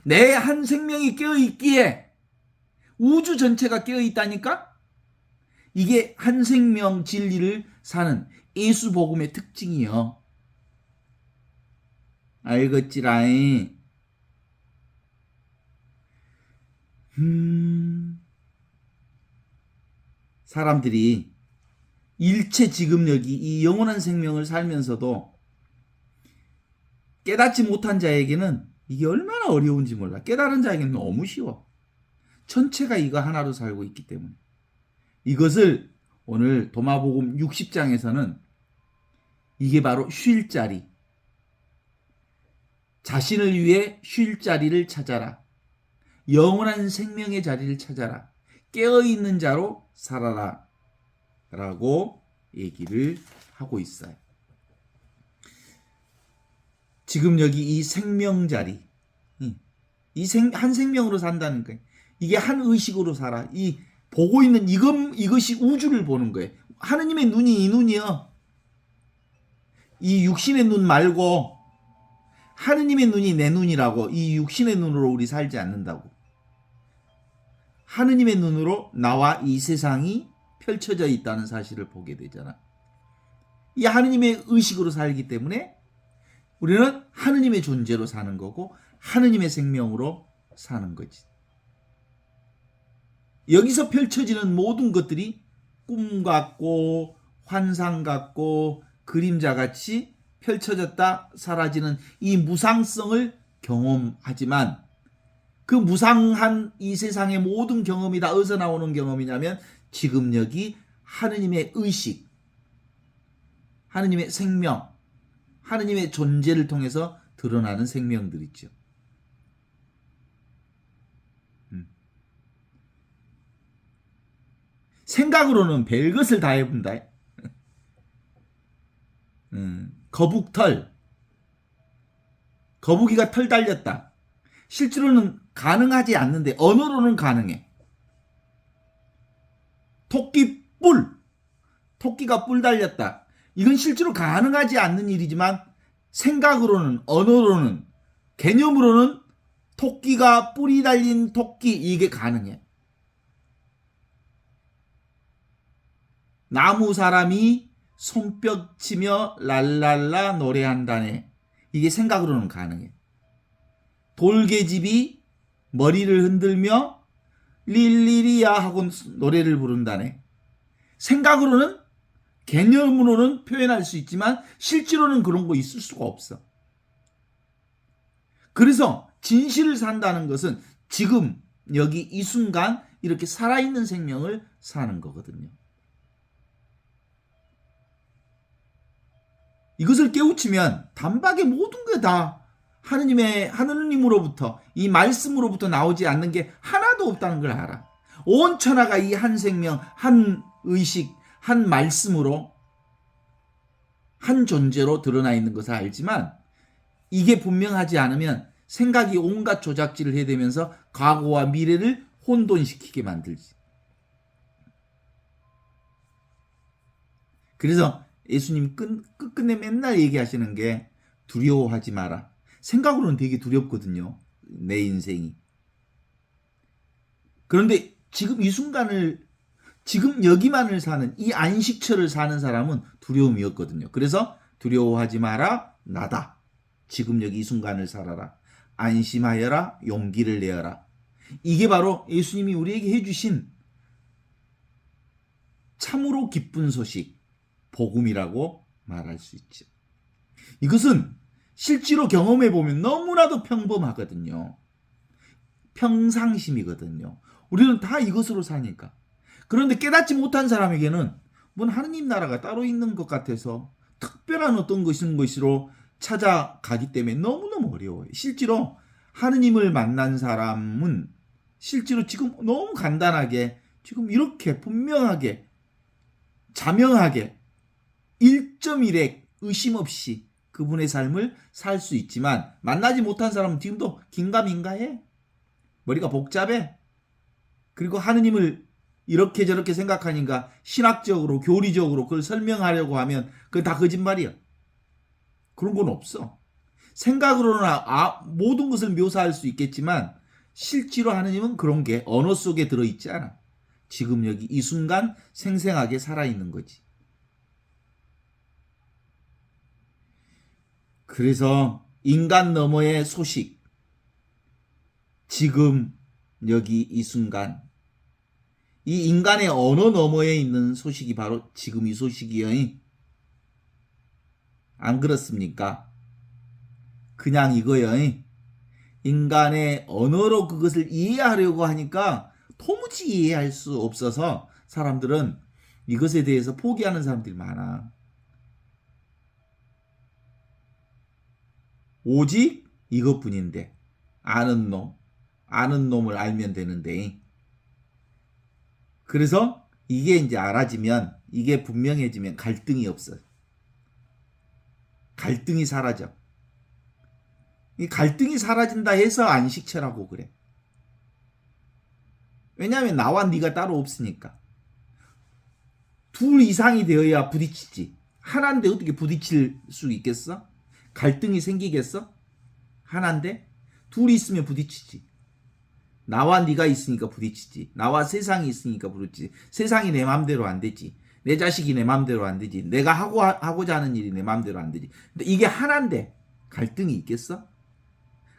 내 한 생명이 깨어있기에 우주 전체가 깨어있다니까? 이게 한 생명 진리를 사는 예수 복음의 특징이요. 알겠지라잉? 사람들이 일체 지금 여기 이 영원한 생명을 살면서도 깨닫지 못한 자에게는 이게 얼마나 어려운지 몰라. 깨달은 자에게는 너무 쉬워. 전체가 이거 하나로 살고 있기 때문에. 이것을 오늘 도마복음 60장에서는 이게 바로 쉴 자리. 자신을 위해 쉴 자리를 찾아라. 영원한 생명의 자리를 찾아라. 깨어있는 자로 살아라. 라고 얘기를 하고 있어요. 지금 여기 이 생명 자리, 한 생명으로 산다는 거예요. 이게 한 의식으로 살아. 이 보고 있는 이것이 우주를 보는 거예요. 하느님의 눈이 이 눈이요. 이 육신의 눈 말고 하느님의 눈이 내 눈이라고. 이 육신의 눈으로 우리 살지 않는다고. 하느님의 눈으로 나와 이 세상이 펼쳐져 있다는 사실을 보게 되잖아. 이 하느님의 의식으로 살기 때문에 우리는 하느님의 존재로 사는 거고 하느님의 생명으로 사는 거지. 여기서 펼쳐지는 모든 것들이 꿈 같고 환상 같고 그림자 같이 펼쳐졌다 사라지는 이 무상성을 경험하지만 그 무상한 이 세상의 모든 경험이 다 어디서 나오는 경험이냐면 지금 여기 하느님의 의식, 하느님의 생명, 하느님의 존재를 통해서 드러나는 생명들이죠. 생각으로는 별것을 다 해본다. 거북털, 거북이가 털 달렸다. 실제로는 가능하지 않는데 언어로는 가능해. 토끼 뿔, 토끼가 뿔 달렸다. 이건 실제로 가능하지 않는 일이지만 생각으로는, 언어로는, 개념으로는 토끼가 뿔이 달린 토끼, 이게 가능해. 나무 사람이 손뼉 치며 랄랄라 노래한다네. 이게 생각으로는 가능해. 돌개집이 머리를 흔들며 릴리리야 하고 노래를 부른다네. 생각으로는, 개념으로는 표현할 수 있지만 실제로는 그런 거 있을 수가 없어. 그래서 진실을 산다는 것은 지금 여기 이 순간 이렇게 살아있는 생명을 사는 거거든요. 이것을 깨우치면 단박에 모든 게 다 하느님으로부터, 이 말씀으로부터 나오지 않는 게 하나도 없다는 걸 알아. 온 천하가 이 한 생명, 한 의식, 한 말씀으로, 한 존재로 드러나 있는 것을 알지만 이게 분명하지 않으면 생각이 온갖 조작질을 해대면서 과거와 미래를 혼돈시키게 만들지. 그래서 예수님 끝끝내 맨날 얘기하시는 게 두려워하지 마라. 생각으로는 되게 두렵거든요. 내 인생이. 그런데 지금 이 순간을, 지금 여기만을 사는, 이 안식처를 사는 사람은 두려움이 없거든요. 그래서 두려워하지 마라, 나다. 지금 여기 이 순간을 살아라. 안심하여라, 용기를 내어라. 이게 바로 예수님이 우리에게 해주신 참으로 기쁜 소식, 복음이라고 말할 수 있죠. 이것은 실제로 경험해 보면 너무나도 평범하거든요. 평상심이거든요. 우리는 다 이것으로 사니까. 그런데 깨닫지 못한 사람에게는 뭔 하느님 나라가 따로 있는 것 같아서 특별한 어떤 것으로 찾아가기 때문에 너무너무 어려워요. 실제로 하느님을 만난 사람은 실제로 지금 너무 간단하게 지금 이렇게 분명하게 자명하게 1.1의 의심 없이 그분의 삶을 살 수 있지만 만나지 못한 사람은 지금도 긴가민가해. 머리가 복잡해. 그리고 하느님을 이렇게 저렇게 생각하니까 신학적으로 교리적으로 그걸 설명하려고 하면 그건 다 거짓말이야. 그런 건 없어. 생각으로는 모든 것을 묘사할 수 있겠지만 실제로 하느님은 그런 게 언어 속에 들어있지 않아. 지금 여기 이 순간 생생하게 살아있는 거지. 그래서 인간 너머의 소식, 지금 여기 이 순간, 이 인간의 언어 너머에 있는 소식이 바로 지금 이 소식이요. 안 그렇습니까? 그냥 이거요. 인간의 언어로 그것을 이해하려고 하니까 도무지 이해할 수 없어서 사람들은 이것에 대해서 포기하는 사람들이 많아. 오직 이것뿐인데 아는 놈을 알면 되는데, 그래서 이게 이제 알아지면, 이게 분명해지면 갈등이 없어. 갈등이 사라져. 이 갈등이 사라진다 해서 안식처라고 그래. 왜냐하면 나와 네가 따로 없으니까. 둘 이상이 되어야 부딪히지. 하나인데 어떻게 부딪힐 수 있겠어? 갈등이 생기겠어? 하나인데 둘이 있으면 부딪히지. 나와 네가 있으니까 부딪히지. 나와 세상이 있으니까 부딪히지. 세상이 내 맘대로 안 되지. 내 자식이 내 맘대로 안 되지. 내가 하고자 하는 일이 내 맘대로 안 되지. 근데 이게 하나인데 갈등이 있겠어?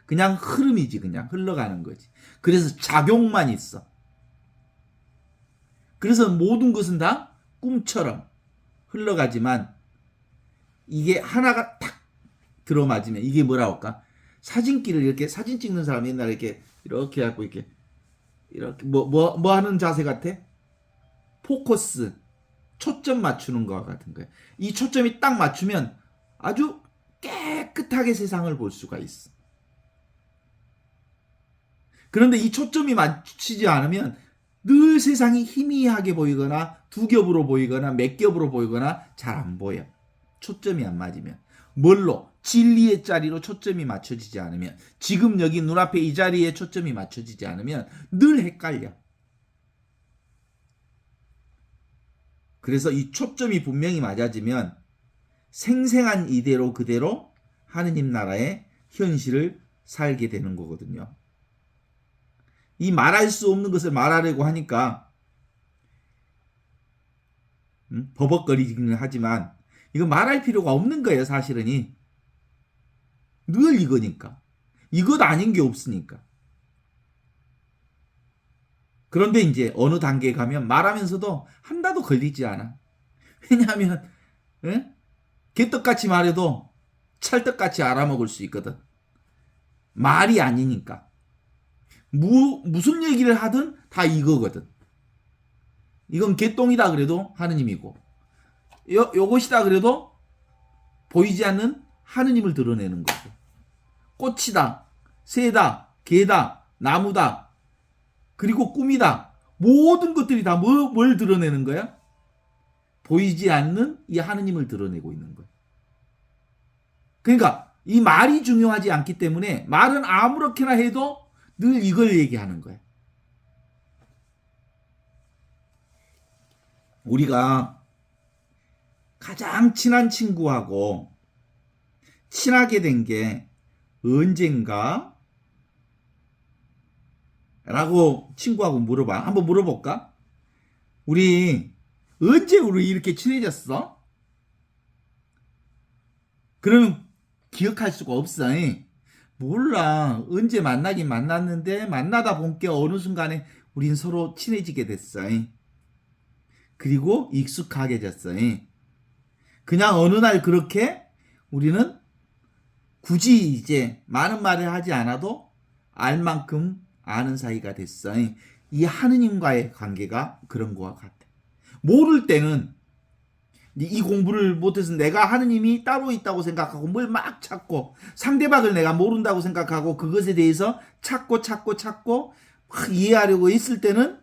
그냥 흐름이지. 그냥 흘러가는 거지. 그래서 작용만 있어. 그래서 모든 것은 다 꿈처럼 흘러가지만 이게 하나가 탁 들어맞으면 이게 뭐라고 할까? 사진기를 이렇게 사진 찍는 사람 옛날에 이렇게 갖고 이렇게 뭐 하는 자세 같아? 포커스, 초점 맞추는 것 같은 거야. 이 초점이 딱 맞추면 아주 깨끗하게 세상을 볼 수가 있어. 그런데 이 초점이 맞추지 않으면 늘 세상이 희미하게 보이거나 두 겹으로 보이거나 몇 겹으로 보이거나 잘 안 보여. 초점이 안 맞으면. 뭘로? 진리의 자리로 초점이 맞춰지지 않으면, 지금 여기 눈앞에 이 자리에 초점이 맞춰지지 않으면 늘 헷갈려. 그래서 이 초점이 분명히 맞아지면 생생한 이대로 그대로 하느님 나라의 현실을 살게 되는 거거든요. 이 말할 수 없는 것을 말하려고 하니까 버벅거리기는 하지만 이거 말할 필요가 없는 거예요. 사실은 늘 이거니까. 이것 아닌 게 없으니까. 그런데 이제 어느 단계에 가면 말하면서도 하나도 걸리지 않아. 왜냐하면 개떡같이 말해도 찰떡같이 알아먹을 수 있거든. 말이 아니니까. 무슨 얘기를 하든 다 이거거든. 이건 개똥이다 그래도 하느님이고, 요것이다 그래도 보이지 않는 하느님을 드러내는 거고, 꽃이다, 새다, 개다, 나무다, 그리고 꿈이다, 모든 것들이 다 뭘 드러내는 거야? 보이지 않는 이 하느님을 드러내고 있는 거야. 그러니까 이 말이 중요하지 않기 때문에 말은 아무렇게나 해도 늘 이걸 얘기하는 거예요. 우리가 가장 친한 친구하고 친하게 된 게 언젠가? 라고 친구하고 물어봐. 한번 물어볼까? 우리 언제 우리 이렇게 친해졌어? 그러면 기억할 수가 없어. 몰라. 언제 만나긴 만났는데 만나다 본게 어느 순간에 우린 서로 친해지게 됐어. 그리고 익숙하게 됐어. 그냥 어느 날 그렇게 우리는 굳이 이제 많은 말을 하지 않아도 알 만큼 아는 사이가 됐어. 이 하느님과의 관계가 그런 거와 같아. 모를 때는 이 공부를 못해서 내가 하느님이 따로 있다고 생각하고 뭘 막 찾고 상대방을 내가 모른다고 생각하고 그것에 대해서 찾고 막 이해하려고 있을 때는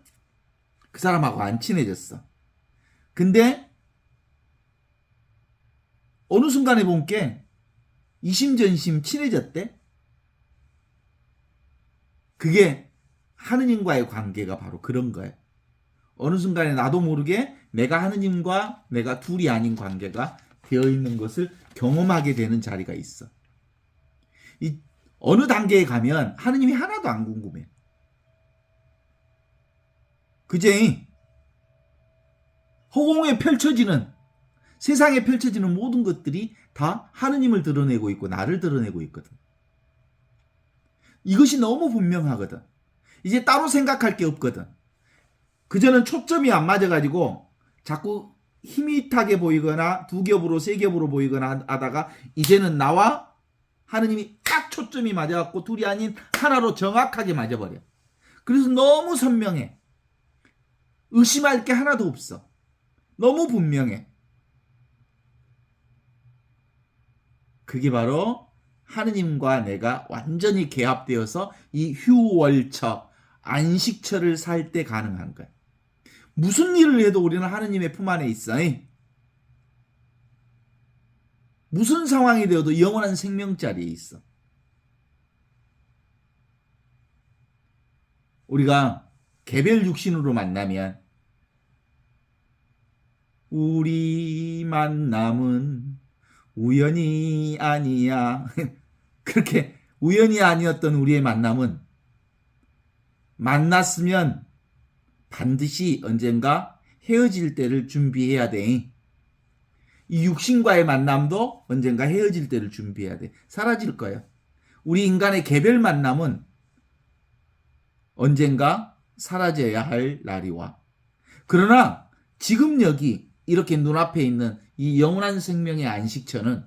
그 사람하고 안 친해졌어. 근데 어느 순간에 본 게 이심전심 친해졌대. 그게 하느님과의 관계가 바로 그런 거예요. 어느 순간에 나도 모르게 내가 하느님과 내가 둘이 아닌 관계가 되어 있는 것을 경험하게 되는 자리가 있어. 이 어느 단계에 가면 하느님이 하나도 안 궁금해. 그제 허공에 펼쳐지는 세상에 펼쳐지는 모든 것들이 다 하느님을 드러내고 있고 나를 드러내고 있거든. 이것이 너무 분명하거든. 이제 따로 생각할 게 없거든. 그전엔 초점이 안 맞아가지고 자꾸 희밋하게 보이거나 두 겹으로 세 겹으로 보이거나 하다가 이제는 나와 하느님이 딱 초점이 맞아갖고 둘이 아닌 하나로 정확하게 맞아버려. 그래서 너무 선명해. 의심할 게 하나도 없어. 너무 분명해. 그게 바로 하느님과 내가 완전히 개합되어서 이 휴월처, 안식처를 살 때 가능한 거야. 무슨 일을 해도 우리는 하느님의 품 안에 있어. 무슨 상황이 되어도 영원한 생명 자리에 있어. 우리가 개별 육신으로 만나면 우리 만남은 우연이 아니야. 그렇게 우연이 아니었던 우리의 만남은 만났으면 반드시 언젠가 헤어질 때를 준비해야 돼. 이 육신과의 만남도 언젠가 헤어질 때를 준비해야 돼. 사라질 거야. 우리 인간의 개별 만남은 언젠가 사라져야 할 날이 와. 그러나 지금 여기 이렇게 눈앞에 있는 이 영원한 생명의 안식처는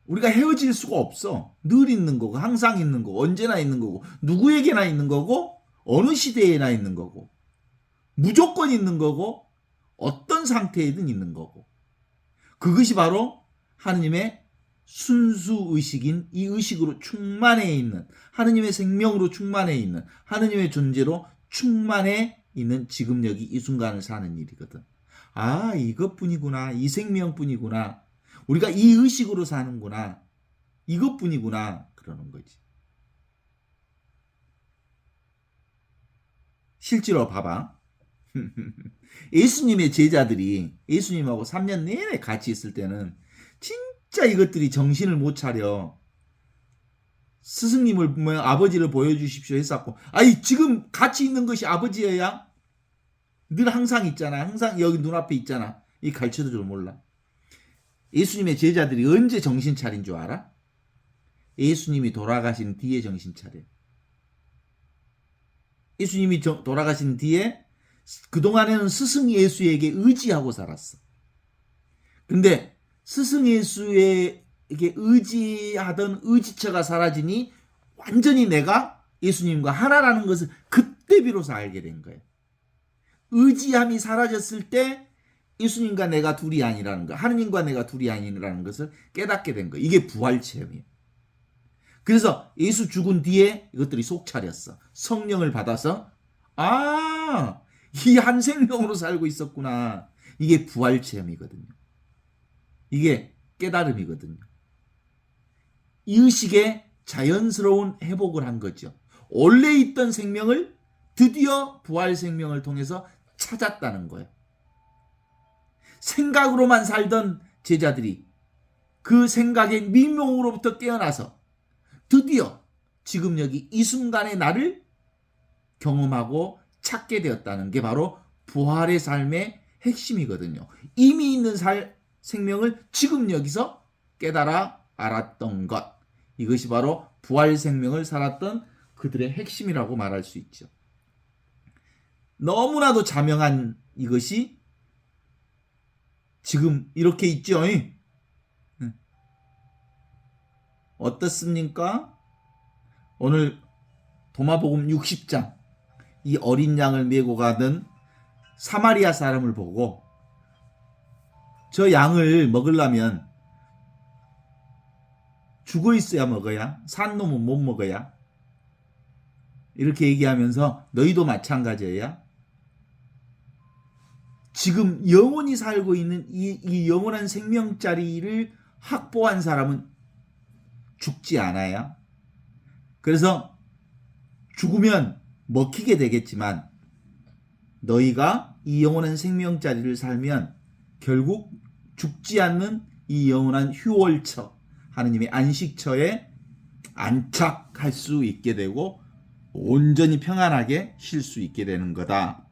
우리가 헤어질 수가 없어. 늘 있는 거고 항상 있는 거고 언제나 있는 거고 누구에게나 있는 거고 어느 시대에나 있는 거고 무조건 있는 거고 어떤 상태에든 있는 거고 그것이 바로 하느님의 순수 의식인 이 의식으로 충만해 있는 하느님의 생명으로 충만해 있는 하느님의 존재로 충만해 있는 지금 여기 이 순간을 사는 일이거든. 아, 이것뿐이구나. 이 생명뿐이구나. 우리가 이 의식으로 사는구나. 이것뿐이구나. 그러는 거지. 실제로 봐봐. 예수님의 제자들이 예수님하고 3년 내내 같이 있을 때는 진짜 이것들이 정신을 못 차려. 스승님을 보면 아버지를 보여주십시오 했었고, 아니 지금 같이 있는 것이 아버지여야? 늘 항상 있잖아. 항상 여기 눈앞에 있잖아. 이 가르쳐도 줄 몰라. 예수님의 제자들이 언제 정신 차린 줄 알아? 예수님이 돌아가신 뒤에 정신 차려. 예수님이 돌아가신 뒤에 그동안에는 스승 예수에게 의지하고 살았어. 근데 스승 예수에게 의지하던 의지처가 사라지니 완전히 내가 예수님과 하나라는 것을 그때 비로소 알게 된 거예요. 의지함이 사라졌을 때 예수님과 내가 둘이 아니라는 거, 하느님과 내가 둘이 아니라는 것을 깨닫게 된 거예요. 이게 부활 체험이에요. 그래서 예수 죽은 뒤에 이것들이 속 차렸어. 성령을 받아서 아, 이 한 생명으로 살고 있었구나. 이게 부활 체험이거든요. 이게 깨달음이거든요. 이 의식의 자연스러운 회복을 한 거죠. 원래 있던 생명을 드디어 부활 생명을 통해서 찾았다는 거예요. 생각으로만 살던 제자들이 그 생각의 미명으로부터 깨어나서 드디어 지금 여기 이 순간의 나를 경험하고 찾게 되었다는 게 바로 부활의 삶의 핵심이거든요. 이미 있는 생명을 지금 여기서 깨달아 알았던 것. 이것이 바로 부활 생명을 살았던 그들의 핵심이라고 말할 수 있죠. 너무나도 자명한 이것이 지금 이렇게 있죠. 어떻습니까? 오늘 도마복음 60장 이 어린 양을 메고 가던 사마리아 사람을 보고 저 양을 먹으려면 죽어 있어야 먹어야? 산 놈은 못 먹어야? 이렇게 얘기하면서 너희도 마찬가지야? 지금 영원히 살고 있는 이 영원한 생명자리를 확보한 사람은 죽지 않아야? 그래서 죽으면 먹히게 되겠지만 너희가 이 영원한 생명자리를 살면 결국 죽지 않는 이 영원한 휴월처, 하느님의 안식처에 안착할 수 있게 되고 온전히 평안하게 쉴 수 있게 되는 거다.